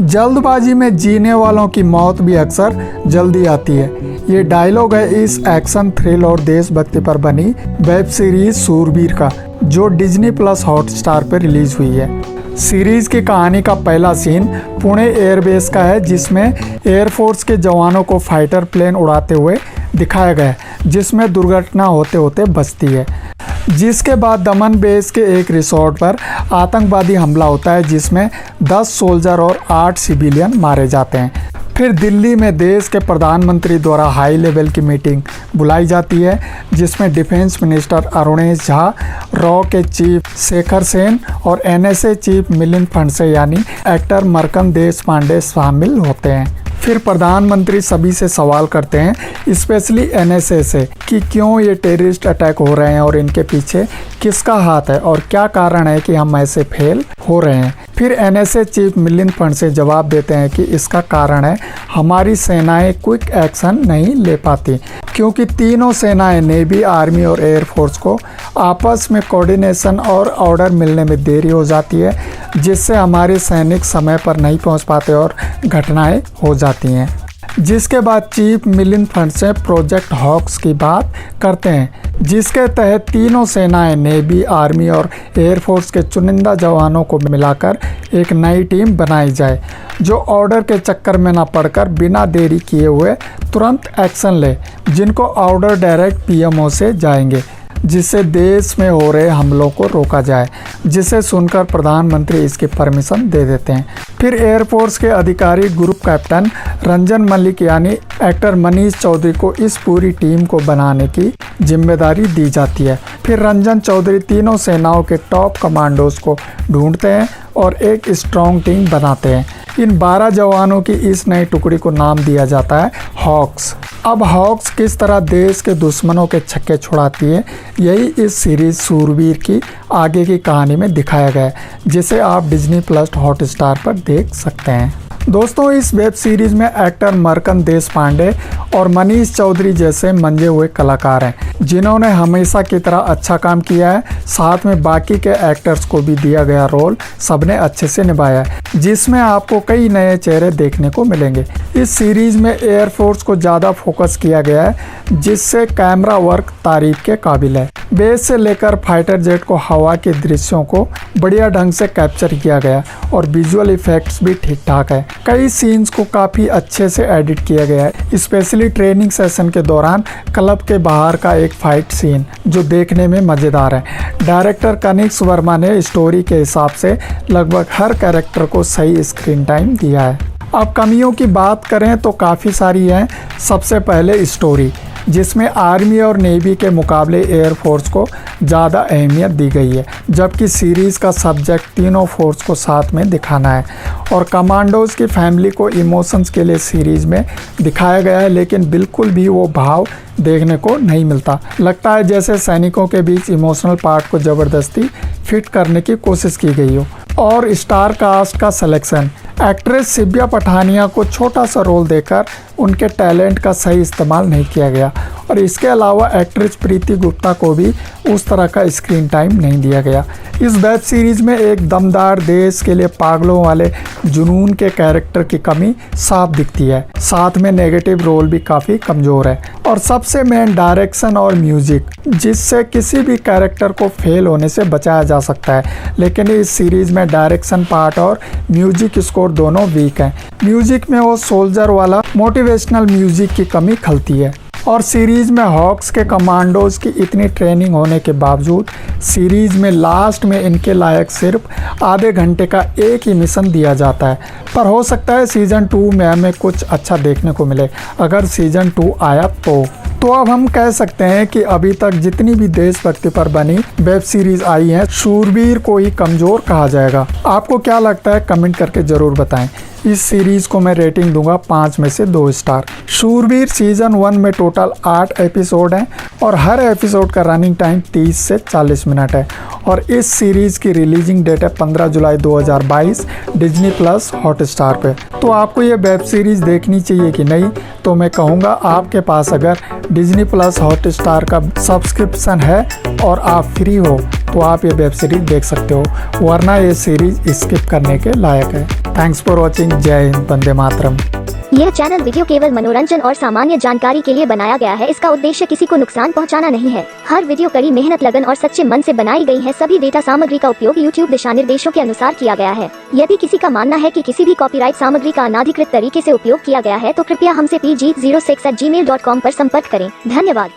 जल्दबाजी में जीने वालों की मौत भी अक्सर जल्दी आती है। ये डायलॉग है इस एक्शन थ्रिल और देशभक्ति पर बनी वेब सीरीज शूरवीर का, जो डिज्नी प्लस हॉटस्टार पर रिलीज हुई है। सीरीज की कहानी का पहला सीन पुणे एयरबेस का है, जिसमें एयरफोर्स के जवानों को फाइटर प्लेन उड़ाते हुए दिखाया गया है, जिसमें दुर्घटना होते होते बचती है। जिसके बाद दमन बेस के एक रिसोर्ट पर आतंकवादी हमला होता है, जिसमें 10 सोल्जर और 8 सिविलियन मारे जाते हैं। फिर दिल्ली में देश के प्रधानमंत्री द्वारा हाई लेवल की मीटिंग बुलाई जाती है, जिसमें defence minister Arunesh Jha, raw के चीफ शेखर सेन और NSA चीफ मिलिंद फणसे यानी एक्टर मरकम देशपांडे शामिल होते हैं। फिर प्रधानमंत्री सभी से सवाल करते हैं, स्पेशली NSA से, कि क्यों ये टेररिस्ट अटैक हो रहे हैं और इनके पीछे किसका हाथ है और क्या कारण है कि हम ऐसे फेल हो रहे हैं। फिर NSA चीफ मिलिंद फणसे जवाब देते हैं कि इसका कारण है हमारी सेनाएं क्विक एक्शन नहीं ले पाती, क्योंकि तीनों सेनाएं नेवी, आर्मी और एयरफोर्स को आपस में कोऑर्डिनेशन और ऑर्डर मिलने में देरी हो जाती है, जिससे हमारे सैनिक समय पर नहीं पहुंच पाते और घटनाएं हो जाती हैं। जिसके बाद chief Milind Phanse project hawks की बात करते हैं, जिसके तहत तीनों सेनाएं नेवी, आर्मी और एयरफोर्स के चुनिंदा जवानों को मिलाकर एक नई टीम बनाई जाए, जो ऑर्डर के चक्कर में न पड़कर बिना देरी किए हुए तुरंत एक्शन ले, जिनको ऑर्डर डायरेक्ट PMO से जाएंगे, जिससे देश में हो रहे हमलों को रोका जाए। जिसे सुनकर प्रधानमंत्री इसकी परमिशन दे देते हैं। फिर एयरफोर्स के अधिकारी ग्रुप कैप्टन रंजन मलिक यानी एक्टर मनीष चौधरी को इस पूरी टीम को बनाने की जिम्मेदारी दी जाती है। फिर रंजन चौधरी तीनों सेनाओं के टॉप कमांडोज को ढूंढते हैं और एक स्ट्रॉन्ग टीम बनाते हैं। इन 12 जवानों की इस नई टुकड़ी को नाम दिया जाता है हॉक्स। अब हॉक्स किस तरह देश के दुश्मनों के छक्के छुड़ाती है, यही इस सीरीज शूरवीर की आगे की कहानी में दिखाया गया है, जिसे आप डिज्नी प्लस हॉटस्टार पर देख सकते हैं। दोस्तों, इस वेब सीरीज में एक्टर मरकम देशपांडे और मनीष चौधरी जैसे मंजे हुए कलाकार हैं, जिन्होंने हमेशा की तरह अच्छा काम किया है। साथ में बाकी के एक्टर्स को भी दिया गया रोल सबने अच्छे से निभाया है, जिसमें आपको कई नए चेहरे देखने को मिलेंगे। इस सीरीज में एयरफोर्स को ज़्यादा फोकस किया गया है, जिससे कैमरा वर्क तारीफ के काबिल है। बेस से लेकर फाइटर जेट को हवा के दृश्यों को बढ़िया ढंग से कैप्चर किया गया और विजुअल इफेक्ट्स भी ठीक ठाक है। कई सीन्स को काफ़ी अच्छे से एडिट किया गया है, स्पेशली ट्रेनिंग सेशन के दौरान क्लब के बाहर का एक फाइट सीन जो देखने में मज़ेदार है। डायरेक्टर कनिक्स वर्मा ने स्टोरी के हिसाब से लगभग हर कैरेक्टर को सही स्क्रीन टाइम दिया है। अब कमियों की बात करें तो काफ़ी सारी हैं। सबसे पहले स्टोरी, जिसमें आर्मी और नेवी के मुकाबले एयरफोर्स को ज़्यादा अहमियत दी गई है, जबकि सीरीज़ का सब्जेक्ट तीनों फोर्स को साथ में दिखाना है। और कमांडोज की फैमिली को इमोशंस के लिए सीरीज़ में दिखाया गया है, लेकिन बिल्कुल भी वो भाव देखने को नहीं मिलता। लगता है जैसे सैनिकों के बीच इमोशनल पार्ट को ज़बरदस्ती फिट करने की कोशिश की गई हो। और स्टार कास्ट का सिलेक्शन, एक्ट्रेस सिव्या पठानिया को छोटा सा रोल देकर उनके टैलेंट का सही इस्तेमाल नहीं किया गया, और इसके अलावा एक्ट्रेस प्रीति गुप्ता को भी उस तरह का स्क्रीन टाइम नहीं दिया गया। इस वेब सीरीज़ में एक दमदार देश के लिए पागलों वाले जुनून के कैरेक्टर की कमी साफ दिखती है। साथ में नेगेटिव रोल भी काफ़ी कमज़ोर है। और सबसे मेन डायरेक्शन और म्यूजिक, जिससे किसी भी कैरेक्टर को फेल होने से बचाया जा सकता है, लेकिन इस सीरीज़ में डायरेक्शन पार्ट और म्यूजिक स्कोर दोनों वीक हैं। म्यूजिक में वो सोल्जर वाला मोटिवेशनल म्यूजिक की कमी खलती है। और सीरीज़ में हॉक्स के कमांडोज की इतनी ट्रेनिंग होने के बावजूद सीरीज़ में लास्ट में इनके लायक सिर्फ आधे घंटे का एक ही मिशन दिया जाता है। पर हो सकता है सीज़न 2 में हमें कुछ अच्छा देखने को मिले, अगर सीज़न 2 आया तो अब हम कह सकते हैं कि अभी तक जितनी भी देशभक्ति पर बनी वेब सीरीज आई हैं, शूरवीर को ही कमज़ोर कहा जाएगा। आपको क्या लगता है, कमेंट करके ज़रूर बताएं। इस सीरीज़ को मैं रेटिंग दूंगा 5 में से 2 स्टार। शूरवीर सीज़न 1 में टोटल 8 एपिसोड हैं और हर एपिसोड का रनिंग टाइम 30 से 40 मिनट है। और इस सीरीज़ की रिलीजिंग डेट है 15 जुलाई 2022 डिज्नी प्लस हॉटस्टार पे। तो आपको ये वेब सीरीज़ देखनी चाहिए कि नहीं, तो मैं कहूँगा आपके पास अगर डिज्नी प्लस हॉटस्टार का सब्सक्रिप्शन है और आप फ्री हो तो आप ये वेब सीरीज़ देख सकते हो, वरना ये सीरीज़ स्किप करने के लायक है। Thanks for watching. जय हिंद, वंदे मातरम। यह चैनल वीडियो केवल मनोरंजन और सामान्य जानकारी के लिए बनाया गया है। इसका उद्देश्य किसी को नुकसान पहुंचाना नहीं है। हर वीडियो कड़ी मेहनत, लगन और सच्चे मन से बनाई गई है। सभी डेटा सामग्री का उपयोग YouTube दिशा निर्देशों के अनुसार किया गया है। यदि किसी का मानना है कि किसी भी कॉपीराइट सामग्री का अनाधिकृत तरीके से उपयोग किया गया है तो कृपया हमसे pg06@gmail.com पर संपर्क करें। धन्यवाद।